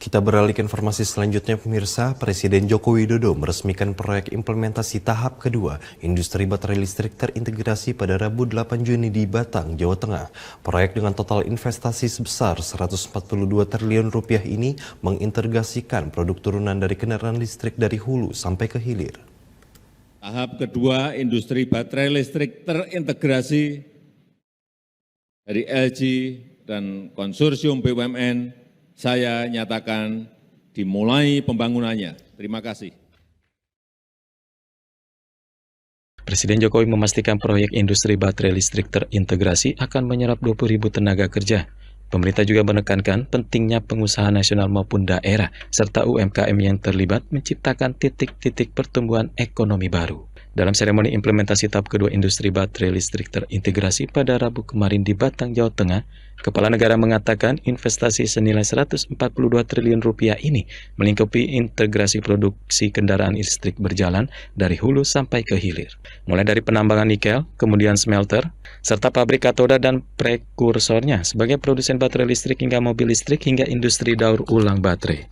Kita beralih ke informasi selanjutnya pemirsa, Presiden Joko Widodo meresmikan proyek implementasi tahap kedua industri baterai listrik terintegrasi pada Rabu 8 Juni di Batang, Jawa Tengah. Proyek dengan total investasi sebesar 142 triliun rupiah ini mengintegrasikan produk turunan dari kendaraan listrik dari hulu sampai ke hilir. Tahap kedua industri baterai listrik terintegrasi dari LG dan konsorsium BUMN saya nyatakan dimulai pembangunannya. Terima kasih. Presiden Jokowi memastikan proyek industri baterai listrik terintegrasi akan menyerap 20.000 tenaga kerja. Pemerintah juga menekankan pentingnya pengusaha nasional maupun daerah serta UMKM yang terlibat menciptakan titik-titik pertumbuhan ekonomi baru. Dalam seremoni implementasi tahap kedua industri baterai listrik terintegrasi pada Rabu kemarin di Batang, Jawa Tengah, Kepala Negara mengatakan investasi senilai 142 triliun rupiah ini melingkupi integrasi produksi kendaraan listrik berjalan dari hulu sampai ke hilir. Mulai dari penambangan nikel, kemudian smelter, serta pabrik katoda dan prekursornya sebagai produsen baterai listrik hingga mobil listrik hingga industri daur ulang baterai.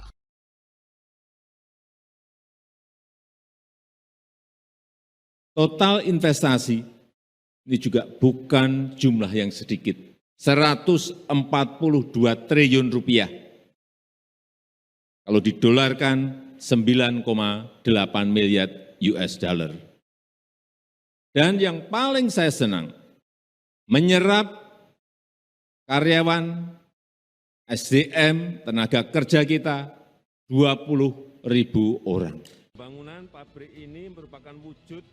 Total investasi ini juga bukan jumlah yang sedikit, 142 triliun rupiah. Kalau didolarkan 9,8 miliar US dollar. Dan yang paling saya senang, menyerap karyawan, SDM, tenaga kerja kita 20.000 orang. Bangunan pabrik ini merupakan wujud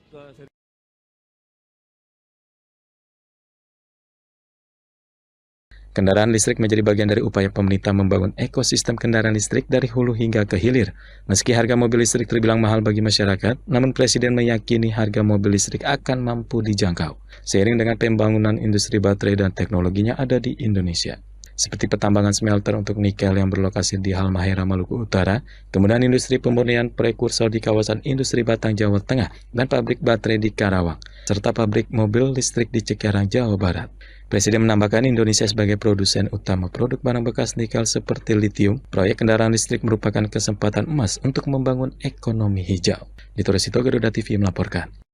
Kendaraan listrik menjadi bagian dari upaya pemerintah membangun ekosistem kendaraan listrik dari hulu hingga ke hilir. Meski harga mobil listrik terbilang mahal bagi masyarakat, namun Presiden meyakini harga mobil listrik akan mampu dijangkau, seiring dengan pembangunan industri baterai dan teknologinya ada di Indonesia. Seperti pertambangan smelter untuk nikel yang berlokasi di Halmahera, Maluku Utara, kemudian industri pemurnian prekursor di kawasan industri Batang, Jawa Tengah, dan pabrik baterai di Karawang, serta pabrik mobil listrik di Cikarang, Jawa Barat. Presiden menambahkan Indonesia sebagai produsen utama produk barang bekas nikel seperti litium. Proyek kendaraan listrik merupakan kesempatan emas untuk membangun ekonomi hijau. Dito Resito, Garuda TV melaporkan.